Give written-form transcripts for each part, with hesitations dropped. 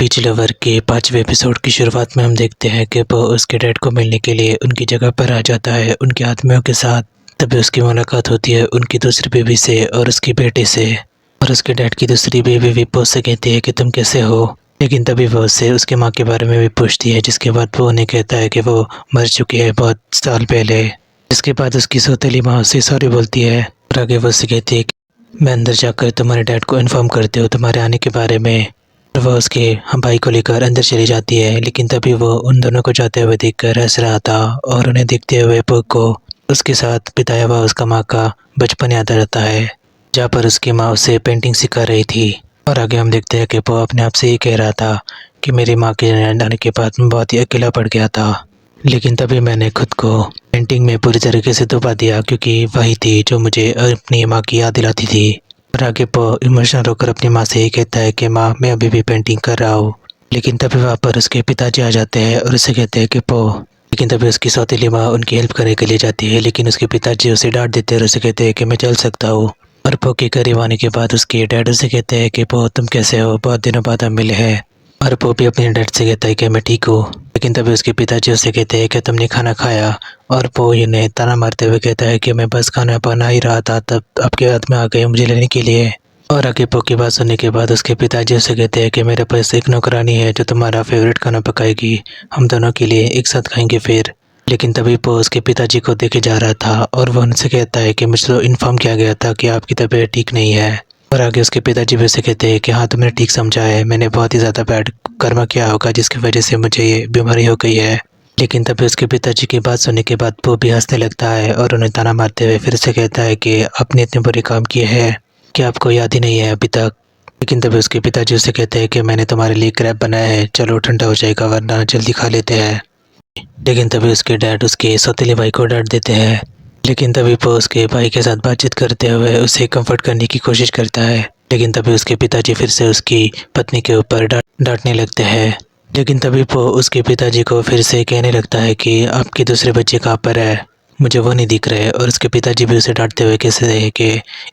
Pitch lover के 5वें episode की शुरुआत में हम देखते हैं कि वो उसके डैड को मिलने के लिए उनकी जगह पर आ जाता है उनके आदमियों के साथ। तभी उसकी मुलाकात होती है उनकी दूसरी बीवी से और उसकी बेटी से। और उसके डैड की दूसरी बीवी भी वो उससे कहती है कि तुम कैसे हो, लेकिन तभी वो उससे उसके माँ के बारे में भी पूछती है, जिसके बाद वो उन्हें कहता है कि वो मर चुकी है बहुत साल पहले। इसके बाद उसकी सौतेली माँ उससे सॉरी बोलती है और आगे वो उससे कहती है कि मैं अंदर जाकर तुम्हारे डैड को इन्फॉर्म करती हूँ तुम्हारे आने के बारे में। और वह उसके हम भाई को लेकर अंदर चली जाती है, लेकिन तभी वो उन दोनों को जाते हुए देखकर हंस रहा था और उन्हें देखते हुए पो को उसके साथ बिताया हुआ उसका माँ का बचपन याद आ जाता है, जहाँ पर उसकी माँ उसे पेंटिंग सिखा रही थी। और आगे हम देखते हैं कि वो अपने आप से ही कह रहा था कि मेरी माँ के आने के बाद मैं बहुत ही अकेला पड़ गया था, लेकिन तभी मैंने खुद को पेंटिंग में पूरी तरीके से डुबा दिया क्योंकि वही थी जो मुझे अपनी माँ की याद दिलाती थी। और आगे वो इमोशनल होकर अपनी माँ से ही कहता है कि माँ मैं अभी भी पेंटिंग कर रहा हूँ। लेकिन तभी वहाँ पर उसके पिताजी आ जाते हैं और उसे कहते हैं कि पो, लेकिन तभी उसकी सौतेली माँ उनकी हेल्प करने के लिए जाती है, लेकिन उसके पिताजी उसे डांट देते हैं और उसे कहते हैं कि मैं चल सकता हूँ। और पो के करीब आने के बाद उसके डैड उसे कहते हैं कि पो तुम कैसे हो, बहुत दिनों बाद हम मिले हैं। और पो भी अपने डैड से कहता है कि मैं ठीक हूँ, लेकिन तभी उसके पिताजी उसे कहते हैं कि तुमने खाना खाया। और पो इन्हें ताना मारते हुए कहता है कि मैं बस खाना बना ही रहा था तब आपके हाथ में आ गए मुझे लेने के लिए। और आगे पो की बात सुनने के बाद उसके पिताजी उसे कहते हैं कि मेरे पास एक नौकरानी है जो तुम्हारा फेवरेट खाना पकाएगी, हम दोनों के लिए एक साथ खाएंगे फिर। लेकिन तभी पो उसके पिताजी को देखे जा रहा था और वह उनसे कहता है कि मुझे तो इन्फॉर्म किया गया था कि आपकी तबीयत ठीक नहीं है। और आगे उसके पिताजी भी उसे कहते हैं कि हाँ तुमने ठीक समझा है, मैंने बहुत ही ज़्यादा बैड कर्मा किया होगा जिसकी वजह से मुझे ये बीमारी हो गई है। लेकिन तभी उसके पिताजी की बात सुनने के बाद वो भी हंसने लगता है और उन्हें ताना मारते हुए फिर से कहता है कि आपने इतने बुरे काम किए हैं कि आपको याद ही नहीं है अभी तक। लेकिन तभी उसके पिताजी उसे कहते हैं कि मैंने तुम्हारे लिए क्रैब बनाया है, चलो ठंडा हो जाएगा वरना जल्दी खा लेते हैं। लेकिन तभी उसके डैड उसके सौतेले भाई को डांट देते हैं, लेकिन तभी वो उसके भाई के साथ बातचीत करते हुए उसे कंफर्ट करने की कोशिश करता है। लेकिन तभी उसके पिताजी फिर से उसकी पत्नी के ऊपर डांटने लगते हैं। लेकिन तभी वो उसके पिताजी को फिर से कहने लगता है कि आपके दूसरे बच्चे कहाँ पर है, मुझे वो नहीं दिख रहे। और उसके पिताजी भी उसे डांटते हुए कहते हैं कि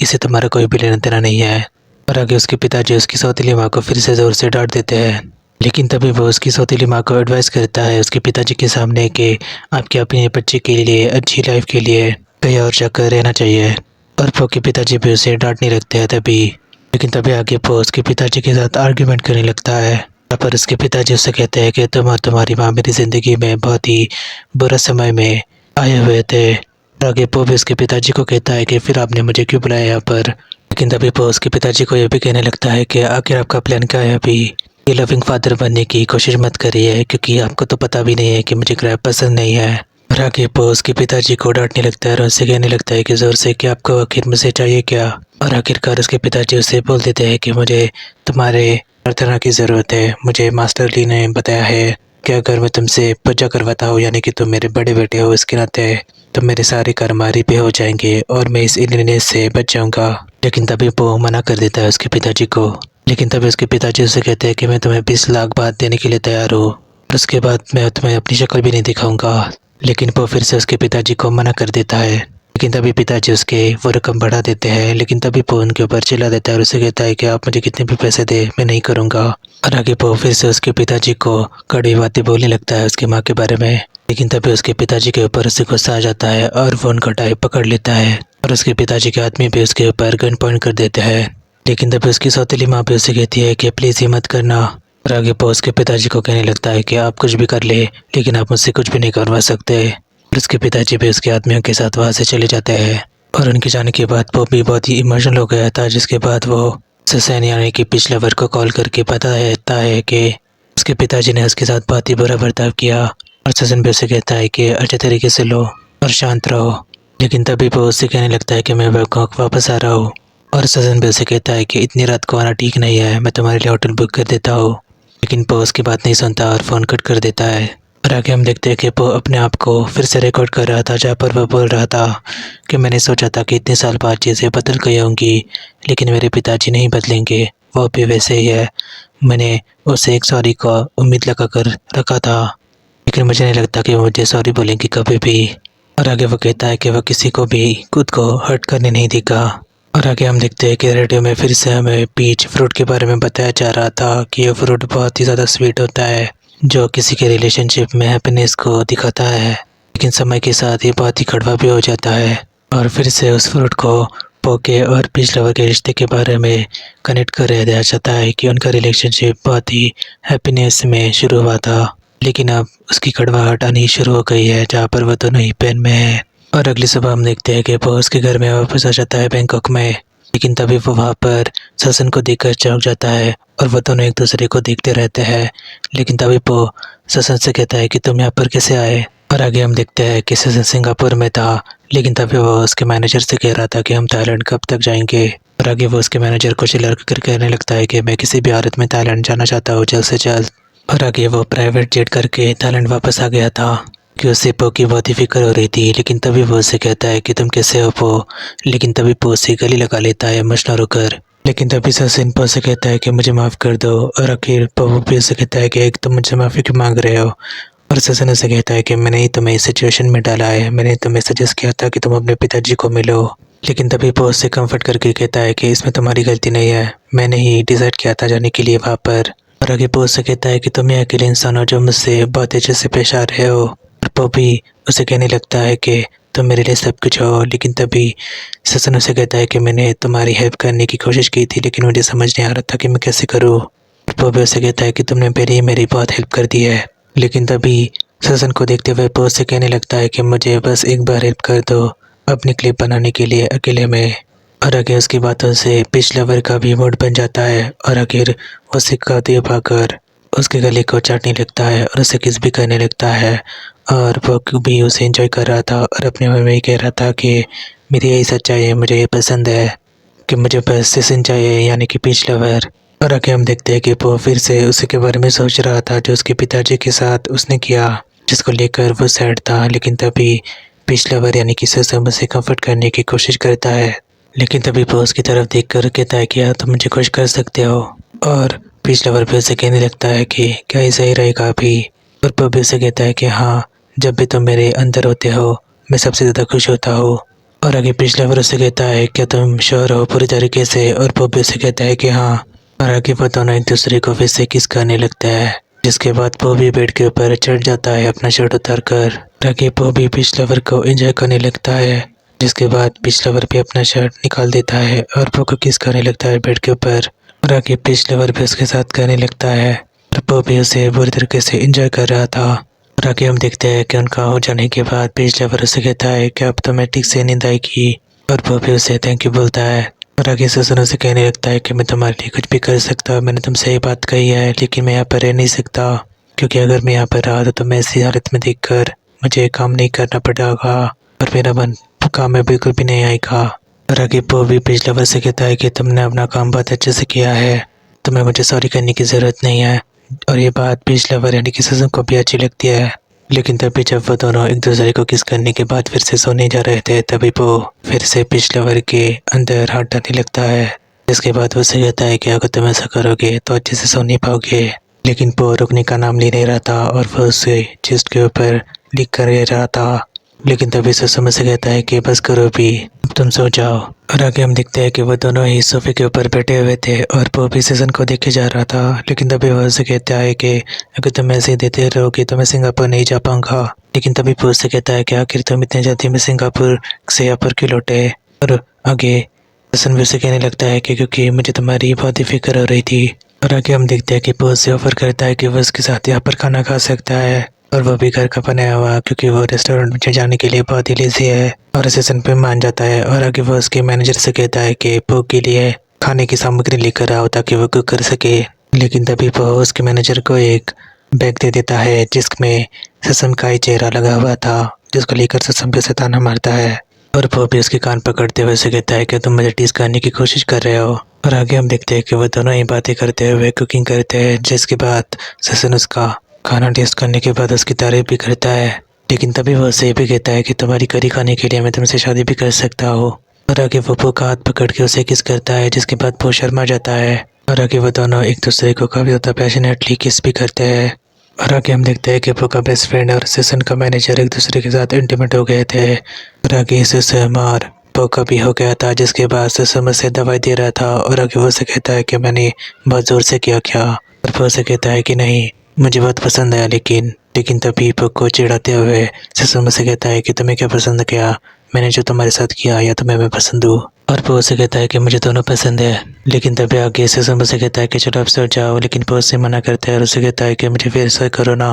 इसे तुम्हारा कोई भी लेना देना नहीं है। और आगे उसके पिताजी उसकी सौतेली माँ को फिर से ज़ोर से डांट देते हैं। लेकिन तभी वो उसकी सौतेली माँ को एडवाइस करता है उसके पिताजी के सामने कि आपके अपने बच्चे के लिए अच्छी लाइफ के लिए कहीं और जाकर रहना चाहिए। और वो के पिताजी भी उसे डांटने लगते हैं तभी। लेकिन तभी आगे वो उसके पिताजी के साथ आर्ग्यूमेंट करने लगता है, यहाँ पर उसके पिताजी उससे कहते हैं कि तुम और तुम्हारी माँ मेरी ज़िंदगी में बहुत ही बुरा समय में आए हुए थे। और आगे वो भी उसके पिताजी को कहता है कि फिर आपने मुझे क्यों बुलाया यहाँ पर। लेकिन तभी वो उसके पिताजी को यह भी कहने लगता है कि आखिर आपका प्लान क्या है, अभी ये लविंग फादर बनने की कोशिश मत करिए क्योंकि आपको तो पता भी नहीं है कि मुझे क्रैब पसंद नहीं है। और आगे वो उसके पिताजी को डांटने लगता है और उससे कहने लगता है कि ज़ोर से कि आपको आखिर मुझसे चाहिए क्या। और आखिरकार उसके पिताजी उससे बोल देते हैं कि मुझे तुम्हारे प्रार्थना की ज़रूरत है, मुझे मास्टर ली ने बताया है कि अगर मैं तुमसे पूजा करवाता हूँ यानी कि तुम मेरे बड़े बेटे हो इसके नाते तो मेरे सारे कर्म रिपे हो जाएंगे और मैं इस इलनेस से बच जाऊँगा। लेकिन तभी वो मना कर देता है उसके पिताजी को। लेकिन तभी उसके पिताजी उसे कहते हैं कि मैं तुम्हें 20 लाख बात देने के लिए तैयार हूँ और उसके बाद मैं तुम्हें अपनी शक्ल भी नहीं दिखाऊंगा। लेकिन वो फिर से उसके पिताजी को मना कर देता है। लेकिन तभी पिताजी उसके वो रकम बढ़ा देते हैं, लेकिन तभी वो उनके ऊपर चिल्ला देता है और उसे कहता है कि आप मुझे कितने भी पैसे दे मैं नहीं करूँगा। और आगे वो फिर से उसके पिताजी को कड़वी बातें बोलने लगता है उसकी माँ के बारे में। लेकिन तभी उसके पिताजी के ऊपर उसे गुस्सा आ जाता है और वो उनका टाई पकड़ लेता है और उसके पिताजी के आदमी भी उसके ऊपर गन पॉइंट कर देते हैं। लेकिन तभी उसकी सौतेली माँ भी उसे कहती है कि प्लीज़ ये मत करना। और आगे वो उसके पिताजी को कहने लगता है कि आप कुछ भी कर ले लेकिन आप मुझसे कुछ भी नहीं करवा सकते। और उसके पिताजी भी उसके आदमियों के साथ वहाँ से चले जाते हैं। और उनके जाने के बाद वो भी बहुत ही इमोशनल हो गया था, जिसके बाद वो ससैन यानी कि पिच लवर को कॉल करके बताता है कि उसके पिताजी ने उसके साथ बहुत ही बुरा बर्ताव किया। और ससन भी उसे कहता है कि अच्छे तरीके से लो और शांत रहो। लेकिन तभी वो उससे कहने लगता है कि मैं बैंकॉक वापस आ रहा हूँ। और ससन भी उसे कहता है कि इतनी रात को आना ठीक नहीं है, मैं तुम्हारे लिए होटल बुक कर देता हूँ। लेकिन वो उसकी बात नहीं सुनता और फ़ोन कट कर देता है। और आगे हम देखते हैं कि वो अपने आप को फिर से रिकॉर्ड कर रहा था, जहाँ पर वह बोल रहा था कि मैंने सोचा था कि इतने साल बाद चीज़ें बदल गई होंगी लेकिन मेरे पिताजी नहीं बदलेंगे, वो भी वैसे ही है। मैंने उसे एक सॉरी का उम्मीद लगा कर रखा था लेकिन मुझे नहीं लगता कि वो मुझे सॉरी बोलेंगे कभी भी। और आगे वो कहता है कि वह किसी को भी खुद को हर्ट करने नहीं देगा। और आगे हम देखते हैं कि रेडियो में फिर से हमें पीच फ्रूट के बारे में बताया जा रहा था कि ये फ्रूट बहुत ही ज़्यादा स्वीट होता है जो किसी के रिलेशनशिप में हैप्पीनेस को दिखाता है, लेकिन समय के साथ ये बहुत ही कड़वा भी हो जाता है। और फिर से उस फ्रूट को पोके और पीच लवर के रिश्ते के बारे में कनेक्ट कर दिया जाता है कि उनका रिलेशनशिप बहुत ही हैप्पीनेस में शुरू हुआ था, लेकिन अब उसकी कड़वाहट आनी शुरू हो गई है जहाँ पर वह दोनों ही पेन में है। और अगली सुबह हम देखते हैं कि वो उसके घर में वापस आ जाता है बैंकॉक में, लेकिन तभी वो वहाँ पर ससन को देखकर चौंक जाता है और वो दोनों एक दूसरे को देखते रहते हैं। लेकिन तभी वो ससन से कहता है कि तुम यहाँ पर कैसे आए। और आगे हम देखते हैं कि ससन सिंगापुर में था, लेकिन तभी वो उसके मैनेजर से कह रहा था कि हम थाईलैंड कब तक जाएंगे। और आगे वो उसके मैनेजर को चिल्ला कर कहने लगता है कि मैं किसी भी हालत में थाईलैंड जाना चाहता हूँ, जल्द से जल्द। और आगे वो प्राइवेट जेट करके थाईलैंड वापस आ गया था कि उससे पो की बहुत ही फिक्र हो रही थी। लेकिन तभी वो उससे कहता है कि तुम कैसे हो पो। लेकिन तभी पो उसे गले लगा लेता है इमोशनल होकर। लेकिन तभी सचिन पो से कहता है कि मुझे माफ़ कर दो। और आखिर पो भी उसे कहता है कि एक तुम मुझसे माफ़ी क्यों मांग रहे हो। और सचिन उसे कहता है कि मैंने ही तुम्हें इस सिचुएशन में डाला है, मैंने तुम्हें सजेस्ट किया था कि तुम अपने पिताजी को मिलो। लेकिन तभी पो उससे कम्फर्ट करके कहता है कि इसमें तुम्हारी गलती नहीं है, मैंने ही डिसाइड किया था जाने के लिए वहाँ पर। और आगे पो उससे कहता है कि तुम ही अकेले इंसान हो जो मुझसे बहुत अच्छे से पेश आ रहे हो। और पो भी उसे कहने लगता है कि तुम मेरे लिए सब कुछ हो। लेकिन तभी सचिन उसे कहता है कि मैंने तुम्हारी हेल्प करने की कोशिश की थी, लेकिन मुझे समझ नहीं आ रहा था कि मैं कैसे करूँ। पो भी उसे कहता है कि तुमने मेरी बहुत हेल्प कर दी है। लेकिन तभी सचिन को देखते हुए पो से कहने लगता है कि मुझे बस एक बार हेल्प कर दो अपनी क्लिप बनाने के लिए अकेले में। और आगे उसकी बातों से पिच लवर का भी मूड बन जाता है और आखिर वो सिक्का दे पाकर उसके गले को चाटने लगता है और उसे किस भी करने लगता है। और वो भी उसे एंजॉय कर रहा था और अपने मन में ही कह रहा था कि मेरी यही सच्चाई है, मुझे ये पसंद है कि मुझे बस सिसन चाहिए, यानी कि पिच लवर। और आगे हम देखते हैं कि वो फिर से उसी के बारे में सोच रहा था जो उसके पिताजी के साथ उसने किया, जिसको लेकर वो सैड था। लेकिन तभी पिच लवर यानी कि ससन उसे कंफर्ट करने की कोशिश करता है। लेकिन तभी वो उसकी तरफ देखकर कहता है कि यार तुम मुझे खुश कर सकते हो। और पिच लवर भी उसे कहने लगता है कि क्या ये सही रहेगा अभी। और वो भी उसे कहता है कि हाँ, जब भी तुम मेरे अंदर होते हो मैं सबसे ज़्यादा खुश होता हूँ। और आगे पिच लवर उसे कहता है क्या तुम श्योर हो पूरी तरीके से। और वो भी उसे कहता है कि हाँ। और आगे वो दोनों एक दूसरे को फिर से किस करने लगता है, जिसके बाद वो भी बेड के ऊपर चढ़ जाता है अपना शर्ट उतार कर। आगे वो भी पिच लवर को एंजॉय करने लगता है, जिसके बाद पिच लवर भी अपना शर्ट निकाल देता है और वो को किस करने लगता है बेड के ऊपर। और आगे पिच लवर भी उसके साथ करने लगता है और वो भी उसे बुरी तरीके से एंजॉय कर रहा था। और आगे हम देखते हैं कि उनका हो जाने के बाद पिच लवर उसे कहता है कि अब तो मैं ठीक से नींद आएगी। और वो भी उसे थैंक यू बोलता है। और आगे ससन उसे कहने लगता है कि मैं तुम्हारे लिए कुछ भी कर सकता, मैंने तुमसे ये बात कही है, लेकिन मैं यहाँ पर रह नहीं सकता, क्योंकि अगर मैं यहाँ पर रहा तो मैं ऐसी हालत में देखकर मुझे काम नहीं करना पड़ेगा और मेरा मन काम में बिल्कुल भी नहीं आएगा। और आगे वो भी पिच लवर से कहता है कि तुमने अपना काम बहुत अच्छे से किया है, तुम्हें मुझे सॉरी करने की ज़रूरत नहीं है। और ये बात पिच लवर यानी कि ससन को भी अच्छी लगती है। लेकिन तभी जब वो दोनों एक दूसरे को किस करने के बाद फिर से सोने जा रहे थे, तभी वो फिर से पिच लवर के अंदर हाथ डालने लगता है, जिसके बाद वो से कहता है कि अगर तुम ऐसा करोगे तो अच्छे से सो नहीं पाओगे। लेकिन वो रुकने का नाम ले नहीं रहा था और वो उसे चेस्ट के ऊपर लिख कर रहा था। लेकिन तभी ससन से कहता है कि बस करो भी, अब तुम सो जाओ। और आगे हम देखते हैं कि वो दोनों ही सोफे के ऊपर बैठे हुए थे और वो भी ससन को देखे जा रहा था। लेकिन तभी वो उसे कहता है कि अगर तुम ऐसे ही देते रहोगे तो मैं सिंगापुर नहीं जा पाऊंगा। लेकिन तभी वो उससे कहता है कि आखिर तुम इतने जल्दी में सिंगापुर से यहाँ पर क्यों लौटे। और आगे ससन भी उसे कहने लगता है कि क्योंकि मुझे तुम्हारी बहुत ही फिक्र हो रही थी। और आगे हम देखते हैं कि वो उससे ऑफर करता है कि वो उसके साथ यहाँ पर खाना खा सकता है, और वो भी घर का बनाया हुआ, क्योंकि वो रेस्टोरेंट में जाने के लिए बहुत ही लेजी है। और ससन पे मान जाता है और आगे वो उसके मैनेजर से कहता है कि पो के लिए खाने की सामग्री लेकर आओ ताकि वो कुक कर सके। लेकिन तभी वो उसके मैनेजर को एक बैग दे देता है जिसमें ससन का ही चेहरा लगा हुआ था, जिसको लेकर ससन पे ताना मारता है। और वो भी उसके कान पकड़ते हुए उसे कहता है कि तुम मुझे टीज करने की कोशिश कर रहे हो। और आगे हम देखते हैं कि वो दोनों ही बातें करते हुए कुकिंग करते हैं, जिसके बाद ससन उसका खाना टेस्ट करने के बाद उसकी तारीफ भी करता है। लेकिन तभी वो उसे भी कहता है कि तुम्हारी करी खाने के लिए मैं तुमसे शादी भी कर सकता हूँ। और आगे वो का हाथ पकड़ के उसे किस करता है, जिसके बाद वो शर्मा जाता है। और आगे वो दोनों एक दूसरे को काफ़ी ज़्यादा पैशनेटली किस भी करते हैं। और आगे हम देखते हैं कि वो का बेस्ट फ्रेंड और ससन का मैनेजर एक दूसरे के साथ इंटीमेट हो गए थे। और आगे ससन और वो कभी हो गया था जिसके बाद सुसुम से दवाई दे रहा था और आगे वो उसे कहता है कि मैंने बहुत ज़ोर से किया क्या, और वो उसे कहता है कि नहीं मुझे बहुत पसंद आया लेकिन तभी पुक को चिढ़ाते हुए सुसुम से कहता है कि तुम्हें क्या पसंद किया, मैंने जो तुम्हारे साथ किया या तुम्हें मैं पसंद हूँ। और वो उसे कहता है कि मुझे दोनों पसंद है। लेकिन तभी आगे सुसुम से कहता है कि चलो अब सो जाओ, लेकिन वो उससे मना करता है और उसे कहता है कि मुझे फिर से करो ना,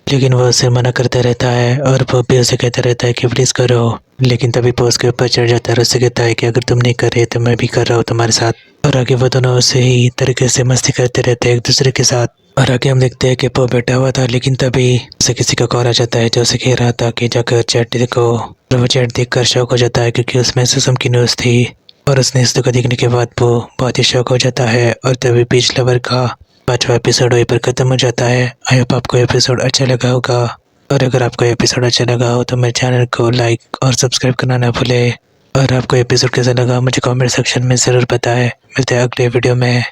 लेकिन वो उसे मना करता रहता है और वो भी उसे कहता रहता है कि प्लीज़ करो। लेकिन तभी वो उसके ऊपर चढ़ जाता है और उससे कहता है कि अगर तुम नहीं कर रहे तो मैं भी कर रहा हूँ तुम्हारे साथ। और आगे वो दोनों उसे ही तरीके से मस्ती करते रहते हैं एक दूसरे के साथ। और आगे हम देखते हैं कि वो बैठा हुआ था, लेकिन तभी उसे किसी का कॉल आ जाता है जो उसे कह रहा था कि जाकर चैट देखो। और वो चैट देखकर शौक हो जाता है क्योंकि उसमें सुसुम की न्यूज़ थी और उसने इस को देखने के बाद वो बहुत ही शौक हो जाता है। और तभी बीच लवर का 5वां एपिसोड वहीं पर ख़त्म हो जाता है। आई होप आपको एपिसोड अच्छा लगा होगा, और अगर आपको एपिसोड अच्छा लगा हो तो मेरे चैनल को लाइक और सब्सक्राइब करना ना भूलें। और आपको एपिसोड कैसा लगा मुझे कमेंट सेक्शन में ज़रूर बताएं। मिलते हैं अगले वीडियो में।